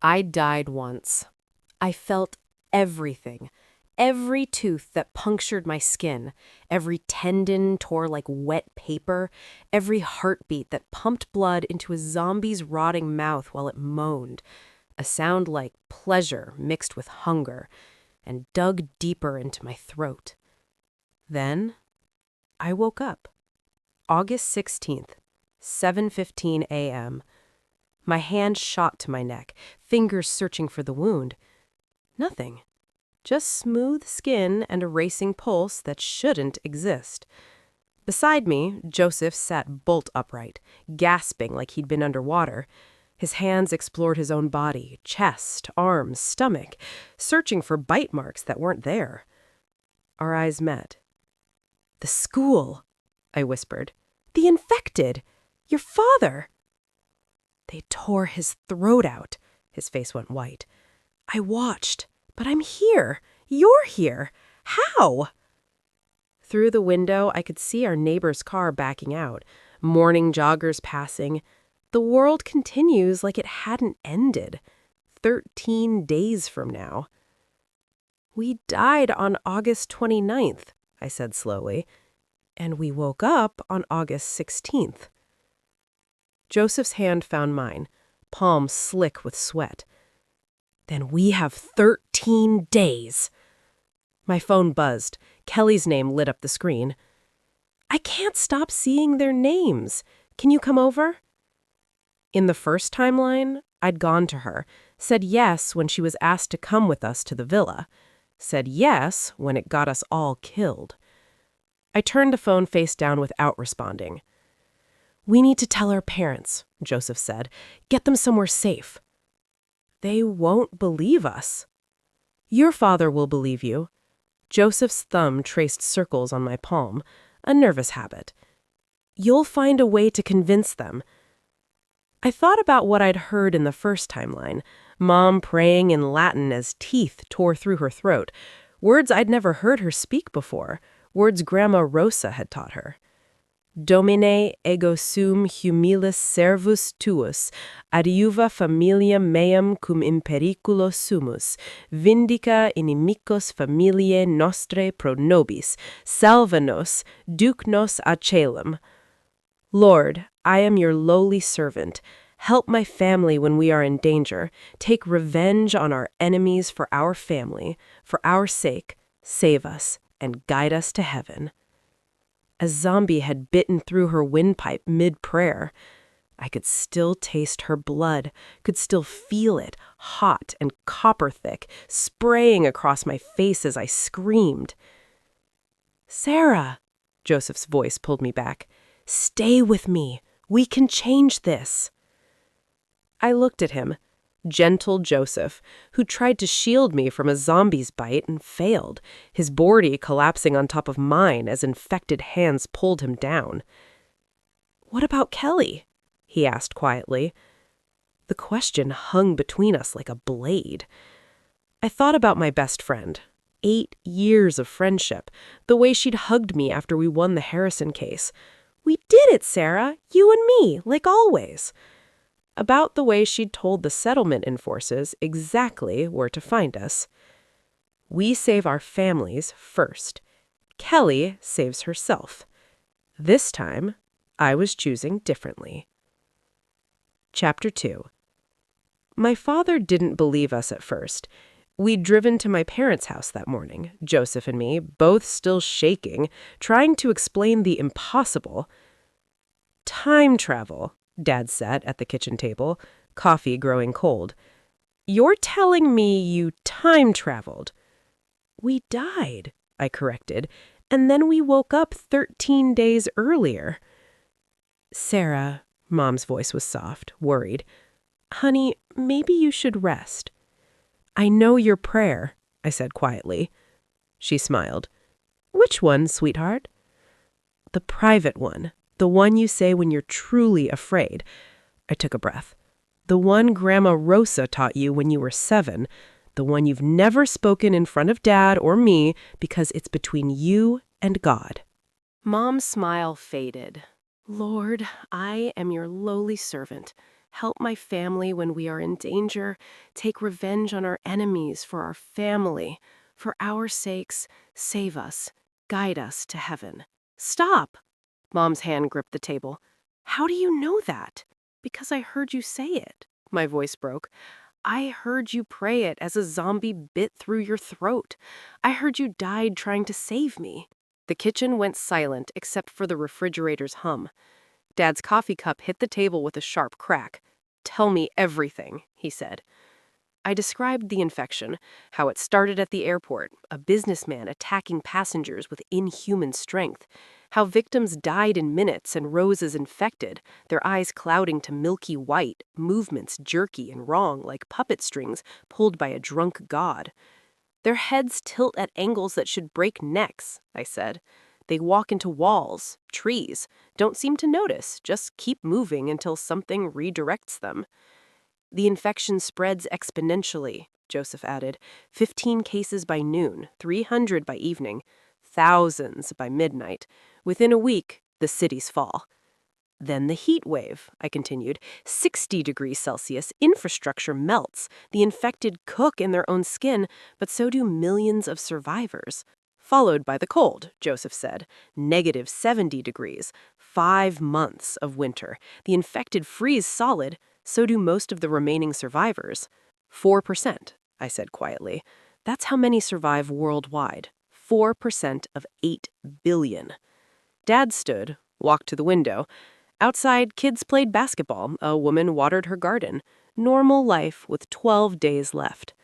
I died once. I felt everything. Every tooth that punctured my skin, every tendon tore like wet paper, every heartbeat that pumped blood into a zombie's rotting mouth while it moaned, a sound like pleasure mixed with hunger, and dug deeper into my throat. Then I woke up. August 16th, 7:15 a.m. My hand shot to my neck, fingers searching for the wound. Nothing. Just smooth skin and a racing pulse that shouldn't exist. Beside me, Joseph sat bolt upright, gasping like he'd been underwater. His hands explored his own body, chest, arms, stomach, searching for bite marks that weren't there. Our eyes met. "The school," I whispered. "The infected! Your father!" "They tore his throat out." His face went white. "I watched. But I'm here. You're here. How?" Through the window, I could see our neighbor's car backing out, morning joggers passing. The world continues like it hadn't ended. 13 days from now. "We died on August 29th, I said slowly, "and we woke up on August 16th. Joseph's hand found mine, palm slick with sweat. "Then we have 13 days. My phone buzzed. Kelly's name lit up the screen. "I can't stop seeing their names. Can you come over?" In the first timeline, I'd gone to her, said yes when she was asked to come with us to the villa, said yes when it got us all killed. I turned the phone face down without responding. "We need to tell our parents," Joseph said. "Get them somewhere safe." "They won't believe us." "Your father will believe you." Joseph's thumb traced circles on my palm, a nervous habit. "You'll find a way to convince them." I thought about what I'd heard in the first timeline, Mom praying in Latin as teeth tore through her throat, words I'd never heard her speak before, words Grandma Rosa had taught her. "Domine ego sum humilis servus tuus, adiuva familiam meam cum in periculo sumus, vindica inimicos familiae nostrae pro nobis, salva nos, duc nos ad caelum." Lord, I am your lowly servant. Help my family when we are in danger. Take revenge on our enemies for our family. For our sake, save us and guide us to heaven. A zombie had bitten through her windpipe mid-prayer. I could still taste her blood, could still feel it, hot and copper-thick, spraying across my face as I screamed. "Sara," Joseph's voice pulled me back. "Stay with me. We can change this." I looked at him, gentle Joseph, who tried to shield me from a zombie's bite and failed, his body collapsing on top of mine as infected hands pulled him down. "What about Kelly?" he asked quietly. The question hung between us like a blade. I thought about my best friend. 8 years of friendship, the way she'd hugged me after we won the Harrison case. "We did it, Sara, you and me, like always." About the way she'd told the settlement enforcers exactly where to find us. We save our families first. Kelly saves herself. This time, I was choosing differently. Chapter 2. My father didn't believe us at first. We'd driven to my parents' house that morning, Joseph and me, both still shaking, trying to explain the impossible. "Time travel," Dad sat at the kitchen table, coffee growing cold. "You're telling me you time traveled?" "We died," I corrected, "and then we woke up 13 days earlier." "Sara," Mom's voice was soft, worried. "Honey, maybe you should rest." "I know your prayer," I said quietly. She smiled. "Which one, sweetheart?" "The private one. The one you say when you're truly afraid." I took a breath. "The one Grandma Rosa taught you when you were 7. The one you've never spoken in front of Dad or me because it's between you and God." Mom's smile faded. "Lord, I am your lowly servant. help my family when we are in danger, take revenge on our enemies for our family. For our sakes, save us, guide us to heaven. Stop! Mom's hand gripped the table. How do you know that? Because I heard you say it. My voice broke. I heard you pray it as a zombie bit through your throat. I heard you died trying to save me. The kitchen went silent except for the refrigerator's hum. Dad's coffee cup hit the table with a sharp crack. Tell me everything, he said. I described the infection, how it started at the airport, a businessman attacking passengers with inhuman strength, how victims died in minutes and rose as infected, their eyes clouding to milky white, movements jerky and wrong like puppet strings pulled by a drunk god. Their heads tilt at angles that should break necks, I said. They walk into walls, trees, don't seem to notice, just keep moving until something redirects them. The infection spreads exponentially, Joseph added. 15 cases by noon, 300 by evening, thousands by midnight. Within a week, the cities fall. Then the heat wave, I continued. 60 degrees Celsius, infrastructure melts. The infected cook in their own skin, but so do millions of survivors. Followed by the cold, Joseph said. -70 degrees. 5 months of winter. The infected freeze solid. So do most of the remaining survivors. 4%, I said quietly. That's how many survive worldwide. 4% of 8 billion. Dad stood, walked to the window. Outside, kids played basketball. A woman watered her garden. Normal life with 12 days left.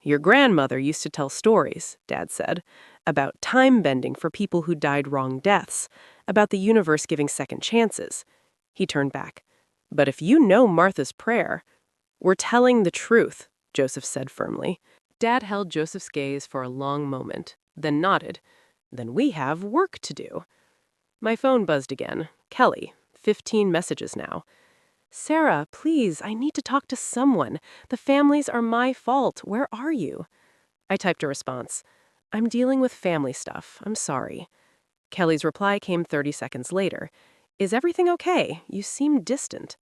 Your grandmother used to tell stories, Dad said, about time bending for people who died wrong deaths, about the universe giving second chances. He turned back. But if you know Martha's prayer, we're telling the truth, Joseph said firmly. Dad held Joseph's gaze for a long moment, then nodded. Then we have work to do. My phone buzzed again. Kelly, 15 messages now. Sara, please, I need to talk to someone. The families are my fault. Where are you? I typed a response. I'm dealing with family stuff. I'm sorry. Kelly's reply came 30 seconds later. Is everything okay? You seem distant.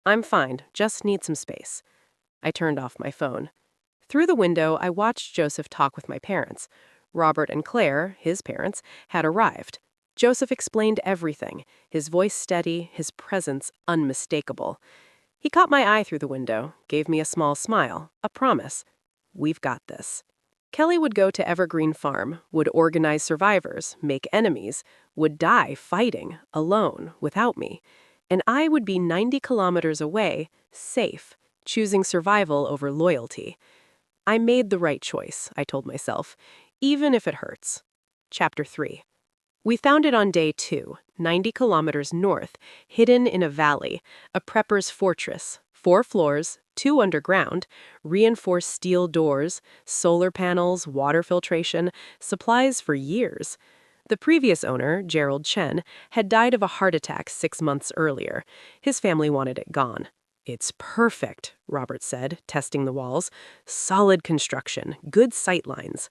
I'm fine, just need some space. I turned off my phone. Through the window, I watched Joseph talk with my parents. Robert and Claire, his parents, had arrived. Joseph explained everything, his voice steady, his presence unmistakable. He caught my eye through the window, gave me a small smile, a promise. We've got this. Kelly would go to Evergreen Farm, would organize survivors, make enemies, would die fighting, alone, without me. And I would be 90 kilometers away, safe, choosing survival over loyalty. I made the right choice, I told myself, even if it hurts. Chapter 3. We found it on day 2, 90 kilometers north, hidden in a valley, a prepper's fortress, 4 floors, 2 underground, reinforced steel doors, solar panels, water filtration, supplies for years. The previous owner, Gerald Chen, had died of a heart attack 6 months earlier. His family wanted it gone. It's perfect, Robert said, testing the walls. Solid construction, good sight lines.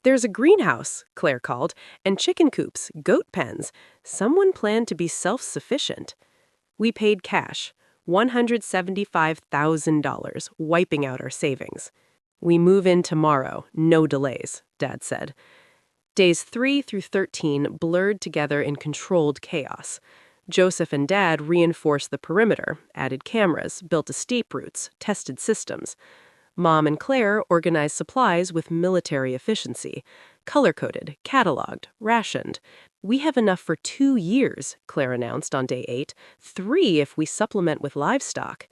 There's a greenhouse, Claire called, and chicken coops, goat pens. Someone planned to be self-sufficient. We paid cash, $175,000, wiping out our savings. We move in tomorrow, no delays, Dad said. Days 3 through 13 blurred together in controlled chaos. Joseph and Dad reinforced the perimeter, added cameras, built escape routes, tested systems. Mom and Claire organized supplies with military efficiency. Color-coded, cataloged, rationed. We have enough for 2 years, Claire announced on day 8, 3 if we supplement with livestock.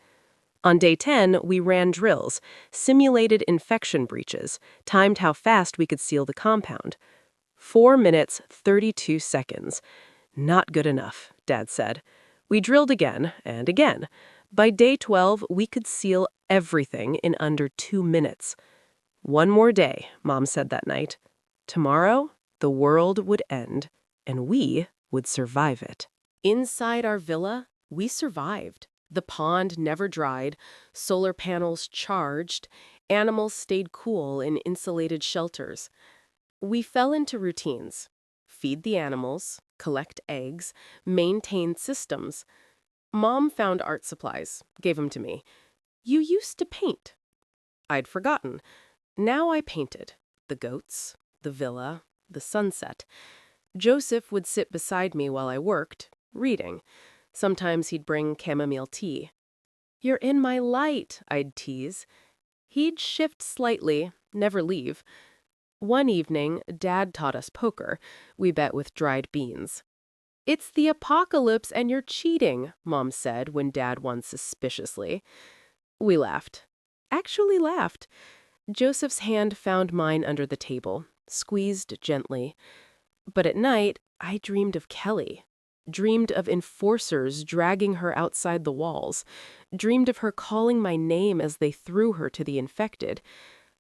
On day 10, we ran drills, simulated infection breaches, timed how fast we could seal the compound. 4 minutes, 32 seconds. Not good enough, Dad said. We drilled again and again. By day 12, we could seal everything in under 2 minutes. One more day, Mom said that night. Tomorrow, the world would end, and we would survive it. Inside our villa, we survived. The pond never dried, solar panels charged, animals stayed cool in insulated shelters. We fell into routines. Feed the animals, collect eggs, maintain systems. Mom found art supplies, gave them to me. You used to paint. I'd forgotten. Now I painted. The goats, the villa, the sunset. Joseph would sit beside me while I worked, reading. Sometimes he'd bring chamomile tea. "You're in my light," I'd tease. He'd shift slightly, never leave. One evening, Dad taught us poker. We bet with dried beans. "It's the apocalypse and you're cheating," Mom said when Dad won suspiciously. We laughed. Actually laughed. Joseph's hand found mine under the table, squeezed gently. But at night, I dreamed of Kelly. Dreamed of enforcers dragging her outside the walls. Dreamed of her calling my name as they threw her to the infected.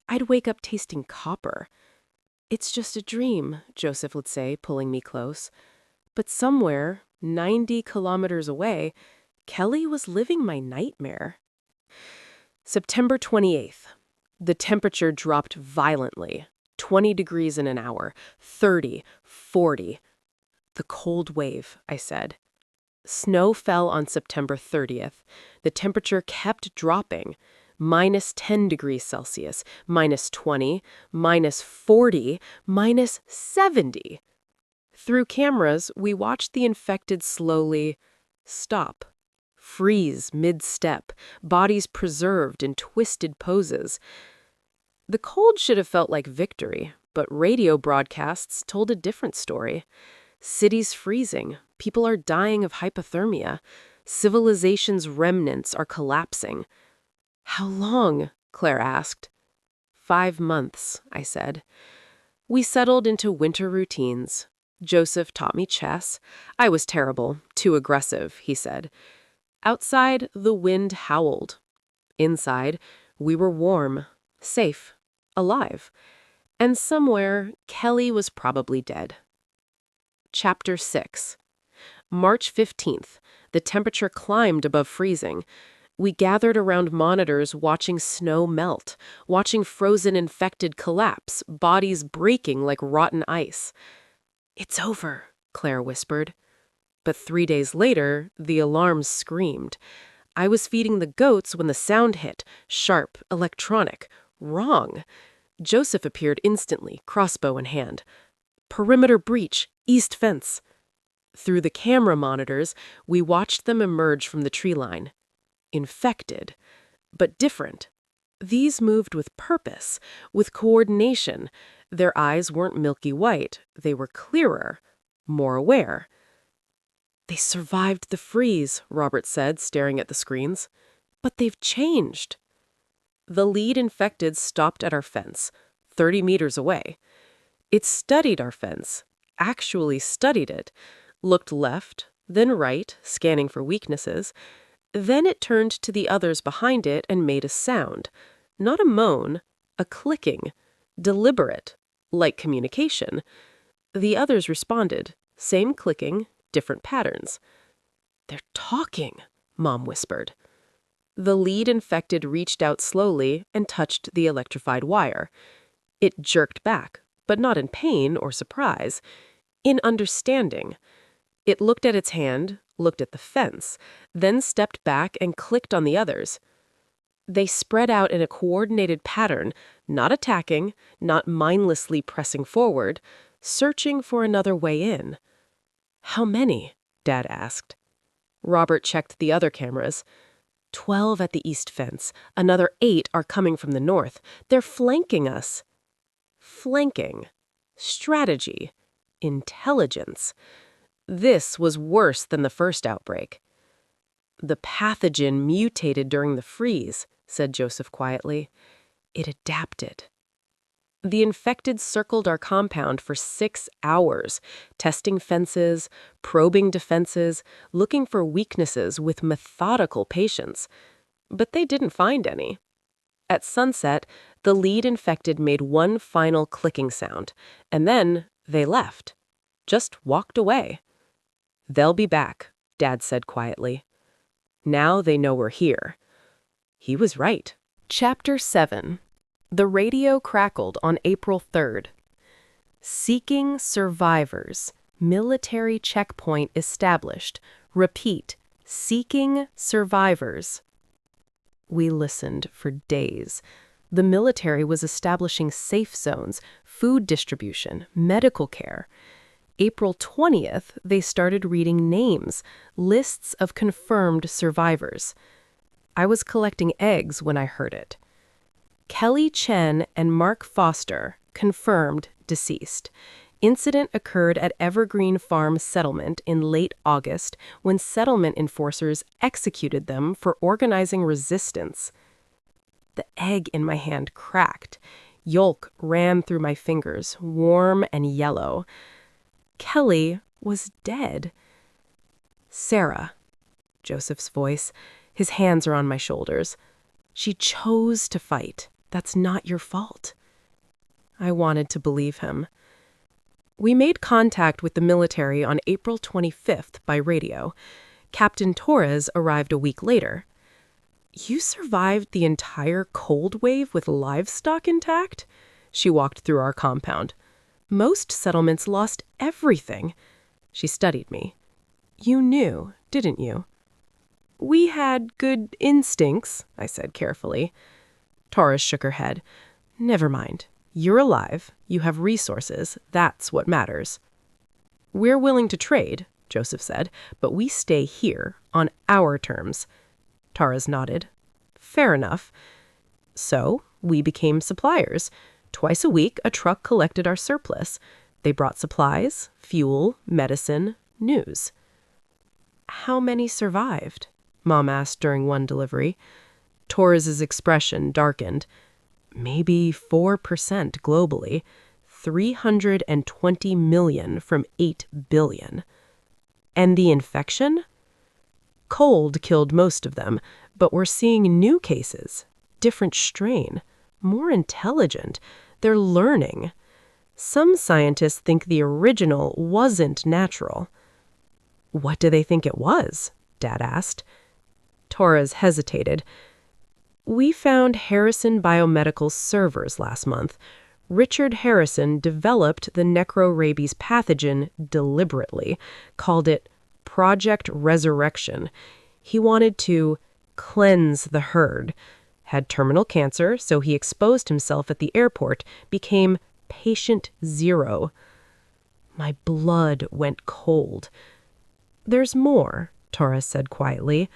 I'd wake up tasting copper. "It's just a dream," Joseph would say, pulling me close. But somewhere, 90 kilometers away, Kelly was living my nightmare. September 28th. The temperature dropped violently. 20 degrees in an hour, 30, 40. "The cold wave," I said. Snow fell on September 30th. The temperature kept dropping. -10 degrees Celsius, -20, -40, -70. Through cameras, we watched the infected slowly stop, freeze mid-step, bodies preserved in twisted poses. The cold should have felt like victory, but radio broadcasts told a different story. Cities freezing, people are dying of hypothermia, civilization's remnants are collapsing. "How long?" Claire asked. 5 months, I said. We settled into winter routines. Joseph taught me chess. I was terrible, too aggressive, he said. Outside, the wind howled. Inside, we were warm, safe, alive. And somewhere, Kelly was probably dead. Chapter 6. March 15th. The temperature climbed above freezing. We gathered around monitors watching snow melt, watching frozen infected collapse, bodies breaking like rotten ice. "It's over," Claire whispered. But 3 days later, the alarms screamed. I was feeding the goats when the sound hit, sharp, electronic, wrong. Joseph appeared instantly, crossbow in hand. "Perimeter breach, east fence." Through the camera monitors, we watched them emerge from the tree line. Infected, but different. These moved with purpose, with coordination. Their eyes weren't milky white, they were clearer, more aware. "They survived the freeze," Robert said, staring at the screens. "But they've changed." The lead infected stopped at our fence, 30 meters away. It studied our fence, actually studied it, looked left, then right, scanning for weaknesses. Then it turned to the others behind it and made a sound. Not a moan, a clicking, deliberate, like communication. The others responded, same clicking, different patterns. "They're talking," Mom whispered. The lead infected reached out slowly and touched the electrified wire. It jerked back, but not in pain or surprise, in understanding. It looked at its hand, looked at the fence, then stepped back and clicked on the others. They spread out in a coordinated pattern, not attacking, not mindlessly pressing forward, searching for another way in. "How many?" Dad asked. Robert checked the other cameras. 12 at the east fence. Another 8 are coming from the north. They're flanking us. Flanking. Strategy. Intelligence. This was worse than the first outbreak. "The pathogen mutated during the freeze," said Joseph quietly. "It adapted." The infected circled our compound for 6 hours, testing fences, probing defenses, looking for weaknesses with methodical patience. But they didn't find any. At sunset, the lead infected made one final clicking sound, and then they left. Just walked away. "They'll be back," Dad said quietly. "Now they know we're here." He was right. Chapter 7. The radio crackled on April 3rd. "Seeking survivors. Military checkpoint established. Repeat, seeking survivors. We listened for days. The military was establishing safe zones, food distribution, medical care. April 20th, they started reading names, lists of confirmed survivors. I was collecting eggs when I heard it. Kelly Chen and Mark Foster, confirmed deceased. Incident occurred at Evergreen Farm Settlement in late August when settlement enforcers executed them for organizing resistance. The egg in my hand cracked. Yolk ran through my fingers, warm and yellow. Kelly was dead. Sara, Joseph's voice. His hands are on my shoulders. She chose to fight. That's not your fault. I wanted to believe him. We made contact with the military on April 25th by radio. Captain Torres arrived a week later. You survived the entire cold wave with livestock intact? She walked through our compound. Most settlements lost everything. She studied me. You knew, didn't you? We had good instincts, I said carefully. Torres shook her head. Never mind. You're alive. You have resources. That's what matters. We're willing to trade, Joseph said, but we stay here on our terms. Torres nodded. Fair enough. So we became suppliers. Twice a week, a truck collected our surplus. They brought supplies, fuel, medicine, news. How many survived? Mom asked during one delivery. Torres's expression darkened. Maybe 4% globally. 320 million from 8 billion. And the infection? Cold killed most of them, but we're seeing new cases. Different strain. More intelligent. They're learning. Some scientists think the original wasn't natural. What do they think it was? Dad asked. Torres hesitated. We found Harrison Biomedical's servers last month. Richard Harrison developed the necrorabies pathogen deliberately, called it Project Resurrection. He wanted to cleanse the herd. Had terminal cancer, so he exposed himself at the airport, became patient zero. My blood went cold. There's more, Torres said quietly.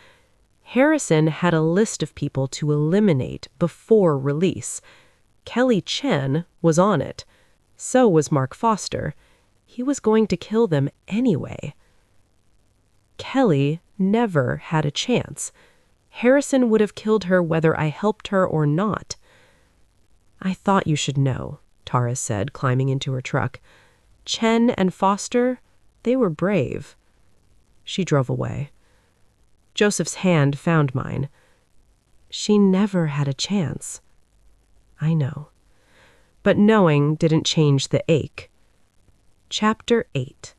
Harrison had a list of people to eliminate before release. Kelly Chen was on it. So was Mark Foster. He was going to kill them anyway. Kelly never had a chance. Harrison would have killed her whether I helped her or not. I thought you should know, Torres said, climbing into her truck. Chen and Foster, they were brave. She drove away. Joseph's hand found mine. She never had a chance. I know. But knowing didn't change the ache. Chapter 8.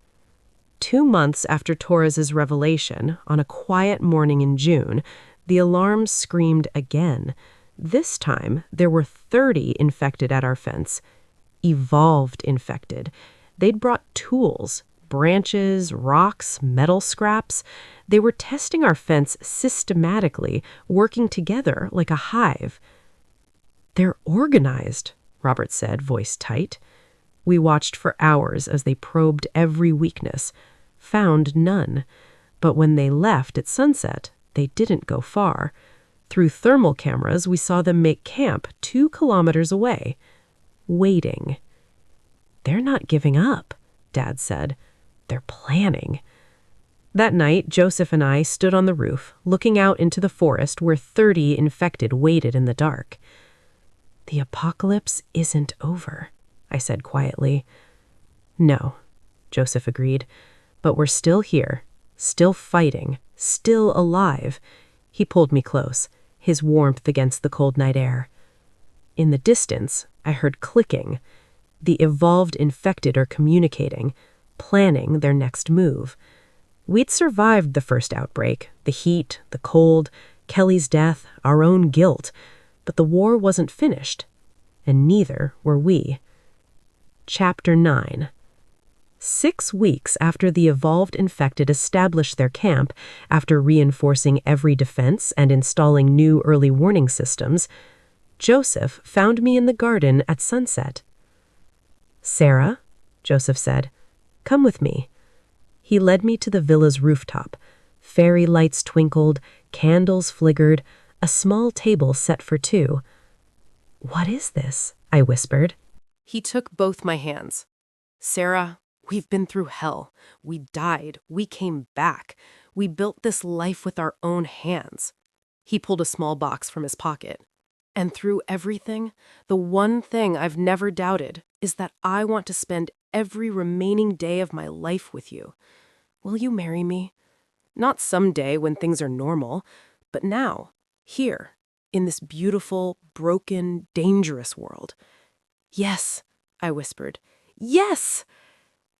2 months after Torres's revelation, on a quiet morning in June, the alarm screamed again. This time, there were 30 infected at our fence. Evolved infected. They'd brought tools, branches, rocks, metal scraps. They were testing our fence systematically, working together like a hive. They're organized, Robert said, voice tight. We watched for hours as they probed every weakness, found none. But when they left at sunset, they didn't go far. Through thermal cameras, we saw them make camp 2 kilometers away, waiting. They're not giving up, Dad said. They're planning. That night, Joseph and I stood on the roof, looking out into the forest where 30 infected waited in the dark. The apocalypse isn't over, I said quietly. No, Joseph agreed, but we're still here, still fighting, still alive. He pulled me close, his warmth against the cold night air. In the distance, I heard clicking. The evolved infected are communicating, planning their next move. We'd survived the first outbreak, the heat, the cold, Kelly's death, our own guilt, but the war wasn't finished, and neither were we. Chapter 9. 6 weeks after the evolved infected established their camp, after reinforcing every defense and installing new early warning systems, Joseph found me in the garden at sunset. "Sara," Joseph said, "come with me." He led me to the villa's rooftop. Fairy lights twinkled, candles flickered, a small table set for two. "What is this?" I whispered. He took both my hands. "Sara, we've been through hell. We died. We came back. We built this life with our own hands." He pulled a small box from his pocket. "And through everything, the one thing I've never doubted is that I want to spend every remaining day of my life with you. Will you marry me? Not someday when things are normal, but now, here, in this beautiful, broken, dangerous world." "Yes," I whispered. "Yes!"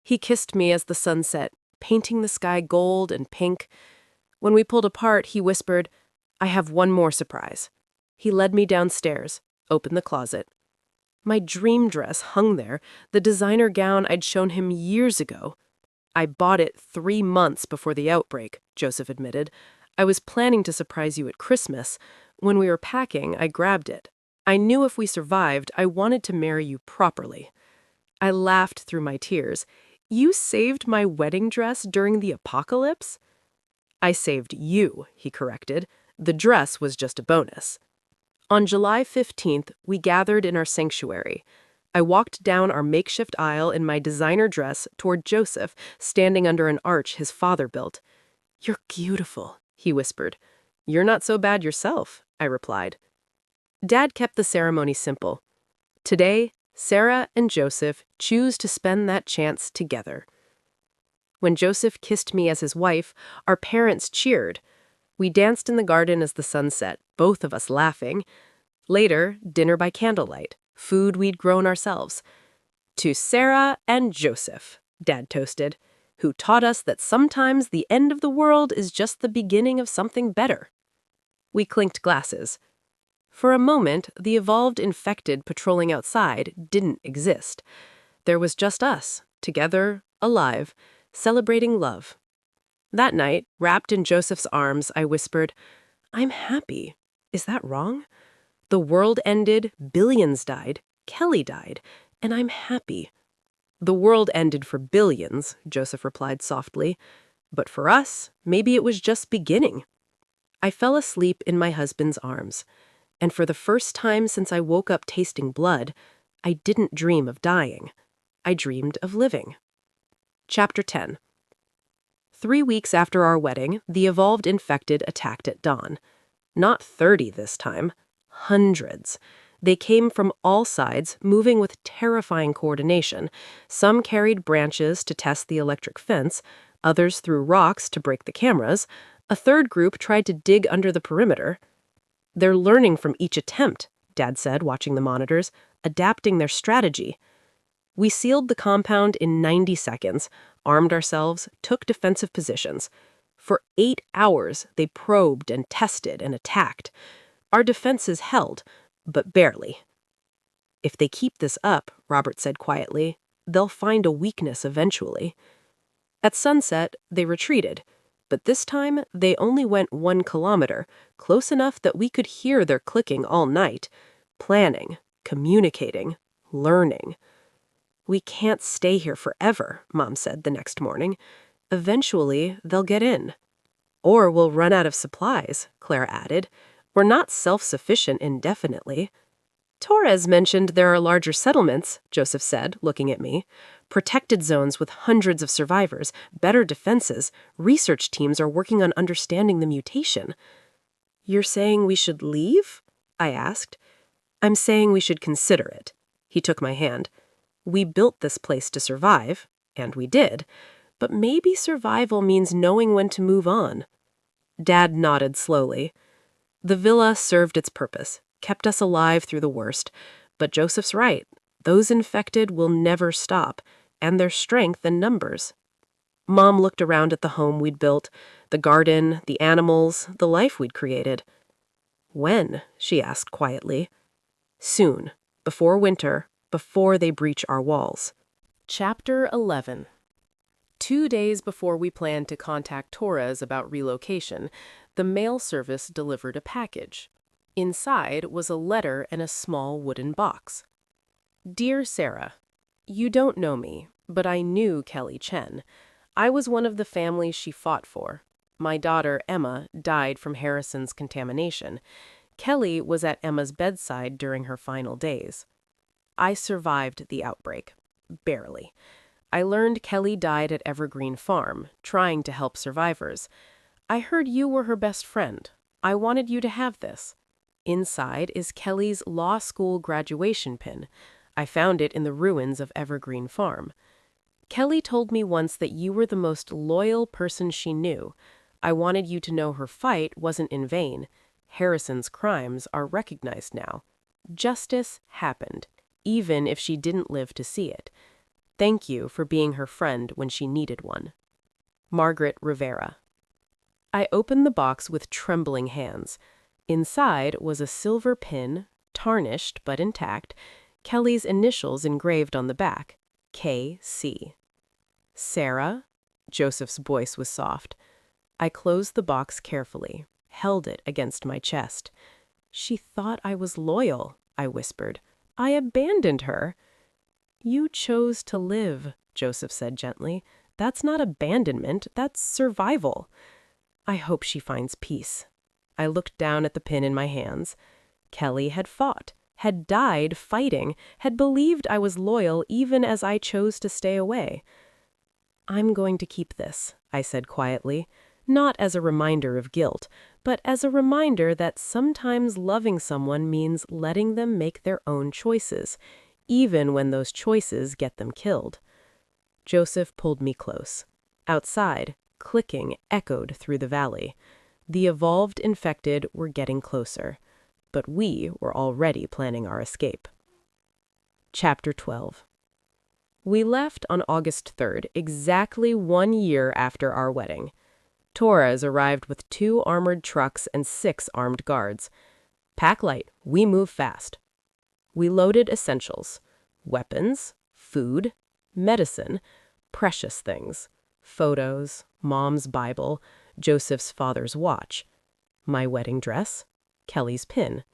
He kissed me as the sun set, painting the sky gold and pink. When we pulled apart, he whispered, "I have one more surprise." He led me downstairs, opened the closet. My dream dress hung there, the designer gown I'd shown him years ago. "I bought it 3 months before the outbreak," Joseph admitted. "I was planning to surprise you at Christmas. When we were packing, I grabbed it. I knew if we survived, I wanted to marry you properly." I laughed through my tears. "You saved my wedding dress during the apocalypse?" "I saved you," he corrected. "The dress was just a bonus." On July 15th, we gathered in our sanctuary. I walked down our makeshift aisle in my designer dress toward Joseph, standing under an arch his father built. "You're beautiful," he whispered. "You're not so bad yourself," I replied. Dad kept the ceremony simple. Today, Sara and Joseph choose to spend that chance together. When Joseph kissed me as his wife, our parents cheered. We danced in the garden as the sun set, both of us laughing. Later, dinner by candlelight, food we'd grown ourselves. "To Sara and Joseph," Dad toasted, "who taught us that sometimes the end of the world is just the beginning of something better." We clinked glasses. For a moment, the evolved infected patrolling outside didn't exist. There was just us, together, alive, celebrating love. That night, wrapped in Joseph's arms, I whispered, "I'm happy. Is that wrong? The world ended, billions died, Kelly died, and I'm happy." "The world ended for billions," Joseph replied softly. "But for us, maybe it was just beginning." I fell asleep in my husband's arms, and for the first time since I woke up tasting blood, I didn't dream of dying. I dreamed of living. Chapter 10. 3 weeks after our wedding, the evolved infected attacked at dawn. Not 30 this time. Hundreds. They came from all sides, moving with terrifying coordination. Some carried branches to test the electric fence, others threw rocks to break the cameras. A third group tried to dig under the perimeter. "They're learning from each attempt," Dad said, watching the monitors, "adapting their strategy." We sealed the compound in 90 seconds, armed ourselves, took defensive positions. For 8 hours, they probed and tested and attacked. Our defenses held, but barely. "If they keep this up," Robert said quietly, "they'll find a weakness eventually." At sunset, they retreated, but this time they only went 1 kilometer, close enough that we could hear their clicking all night. Planning, communicating, learning. "We can't stay here forever," Mom said the next morning. "Eventually, they'll get in." "Or we'll run out of supplies," Claire added. "We're not self-sufficient indefinitely." "Torres mentioned there are larger settlements," Joseph said, looking at me. "Protected zones with hundreds of survivors, better defenses. Research teams are working on understanding the mutation." "You're saying we should leave?" I asked. "I'm saying we should consider it." He took my hand. "We built this place to survive, and we did, but maybe survival means knowing when to move on." Dad nodded slowly. "The villa served its purpose, kept us alive through the worst, but Joseph's right. Those infected will never stop, and their strength in numbers." Mom looked around at the home we'd built, the garden, the animals, the life we'd created. "When?" she asked quietly. "Soon, before winter, before they breach our walls." Chapter 11. 2 days before we planned to contact Torres about relocation, the mail service delivered a package. Inside was a letter and a small wooden box. Dear Sarah, you don't know me, but I knew Kelly Chen. I was one of the families she fought for. My daughter, Emma, died from Harrison's contamination. Kelly was at Emma's bedside during her final days. I survived the outbreak. Barely. I learned Kelly died at Evergreen Farm, trying to help survivors. I heard you were her best friend. I wanted you to have this. Inside is Kelly's law school graduation pin. I found it in the ruins of Evergreen Farm. Kelly told me once that you were the most loyal person she knew. I wanted you to know her fight wasn't in vain. Harrison's crimes are recognized now. Justice happened, even if she didn't live to see it. Thank you for being her friend when she needed one. Margaret Rivera. I opened the box with trembling hands. Inside was a silver pin, tarnished but intact, Kelly's initials engraved on the back, K.C. Sara? Joseph's voice was soft. I closed the box carefully, held it against my chest. She thought I was loyal, I whispered. I abandoned her. You chose to live, Joseph said gently. That's not abandonment, that's survival. I hope she finds peace. I looked down at the pin in my hands. Kelly had fought, had died fighting, had believed I was loyal even as I chose to stay away. I'm going to keep this, I said quietly, not as a reminder of guilt, but as a reminder that sometimes loving someone means letting them make their own choices, even when those choices get them killed. Joseph pulled me close. Outside, clicking echoed through the valley. The evolved infected were getting closer, but we were already planning our escape. Chapter 12. We left on August 3rd, exactly 1 year after our wedding. Torres arrived with 2 armored trucks and 6 armed guards. Pack light, we move fast. We loaded essentials: weapons, food, medicine, precious things, photos, Mom's Bible, Joseph's father's watch, my wedding dress, Kelly's pin.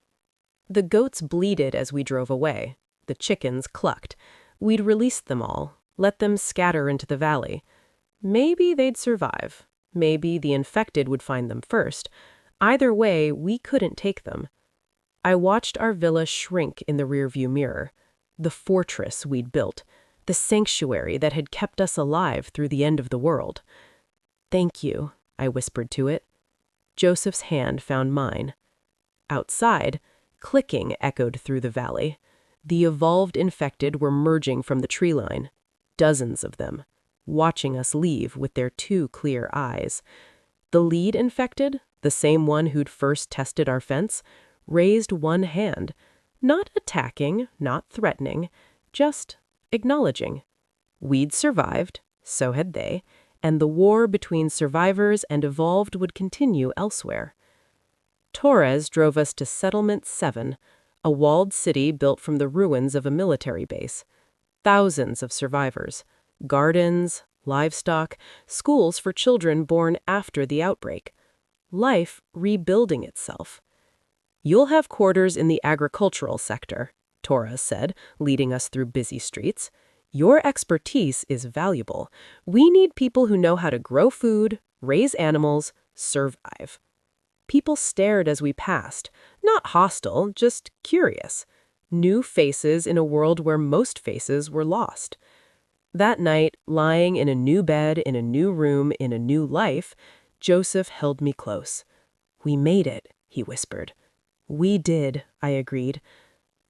The goats bleated as we drove away. The chickens clucked. We'd released them all, let them scatter into the valley. Maybe they'd survive. Maybe the infected would find them first. Either way, we couldn't take them. I watched our villa shrink in the rearview mirror. The fortress we'd built. The sanctuary that had kept us alive through the end of the world. Thank you, I whispered to it. Joseph's hand found mine. Outside, clicking echoed through the valley. The evolved infected were merging from the tree line. Dozens of them, watching us leave with their 2 clear eyes. The lead infected, the same one who'd first tested our fence, raised one hand, not attacking, not threatening, just acknowledging. We'd survived, so had they, and the war between survivors and evolved would continue elsewhere. Torres drove us to Settlement 7, a walled city built from the ruins of a military base. Thousands of survivors, gardens, livestock, schools for children born after the outbreak. Life rebuilding itself. You'll have quarters in the agricultural sector, Torres said, leading us through busy streets. Your expertise is valuable. We need people who know how to grow food, raise animals, survive. People stared as we passed, not hostile, just curious. New faces in a world where most faces were lost. That night, lying in a new bed, in a new room, in a new life, Joseph held me close. We made it, he whispered. We did, I agreed.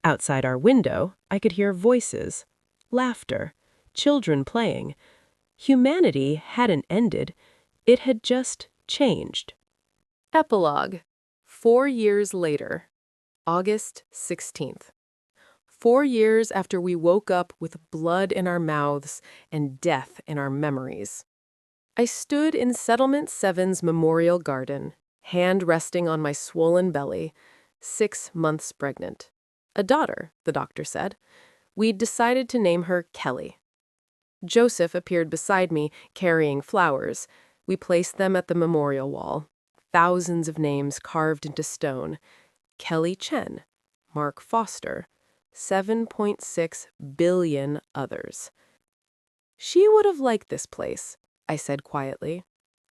Outside our window, I could hear voices, laughter, children playing. Humanity hadn't ended. It had just changed. Epilogue. 4 years later. August 16th. 4 years after we woke up with blood in our mouths and death in our memories. I stood in Settlement 7's memorial garden, hand resting on my swollen belly, 6 months pregnant. A daughter, the doctor said. We'd decided to name her Kelly. Joseph appeared beside me, carrying flowers. We placed them at the memorial wall. Thousands of names carved into stone. Kelly Chen, Mark Foster, 7.6 billion others. She would have liked this place, I said quietly.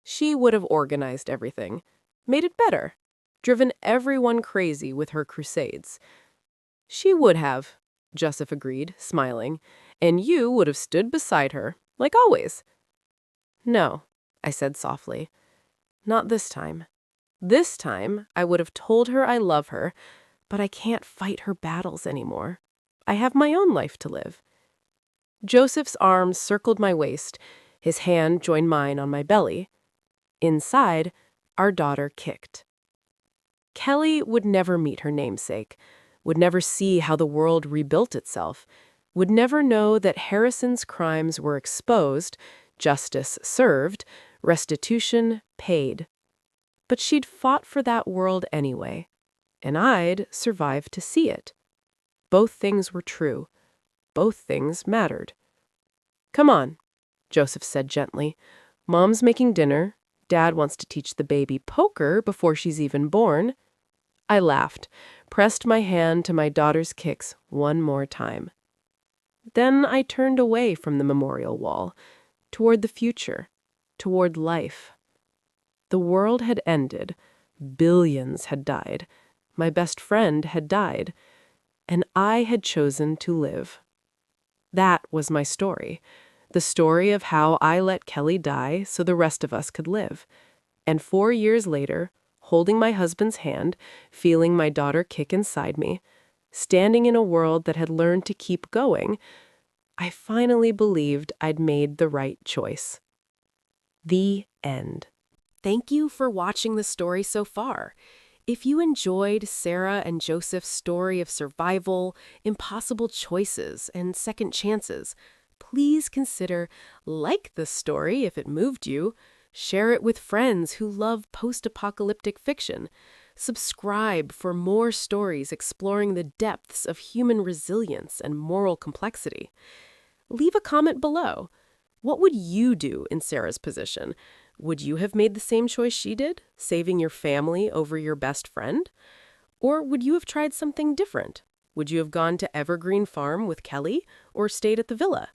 She would have organized everything, made it better, driven everyone crazy with her crusades. She would have, Joseph agreed, smiling, and you would have stood beside her, like always. No, I said softly. Not this time. This time, I would have told her I love her, but I can't fight her battles anymore. I have my own life to live. Joseph's arm circled my waist. His hand joined mine on my belly. Inside, our daughter kicked. Kelly would never meet her namesake, would never see how the world rebuilt itself, would never know that Harrison's crimes were exposed, justice served, restitution paid. But she'd fought for that world anyway, and I'd survived to see it. Both things were true. Both things mattered. Come on, Joseph said gently. Mom's making dinner. Dad wants to teach the baby poker before she's even born. I laughed, pressed my hand to my daughter's kicks one more time. Then I turned away from the memorial wall, toward the future, toward life. The world had ended. Billions had died. My best friend had died. And I had chosen to live. That was my story. The story of how I let Kelly die so the rest of us could live. And 4 years later, holding my husband's hand, feeling my daughter kick inside me, standing in a world that had learned to keep going, I finally believed I'd made the right choice. The end. Thank you for watching the story so far. If you enjoyed Sara and Joseph's story of survival, impossible choices, and second chances, please consider like the story if it moved you, share it with friends who love post-apocalyptic fiction, subscribe for more stories exploring the depths of human resilience and moral complexity. Leave a comment below. What would you do in Sara's position? Would you have made the same choice she did, saving your family over your best friend? Or would you have tried something different? Would you have gone to Evergreen Farm with Kelly or stayed at the villa?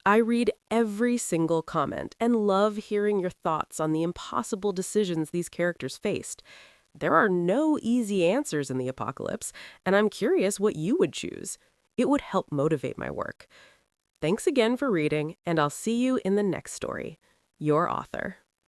I read every single comment and love hearing your thoughts on the impossible decisions these characters faced. There are no easy answers in the apocalypse, and I'm curious what you would choose. It would help motivate my work. Thanks again for reading, and I'll see you in the next story. Your author.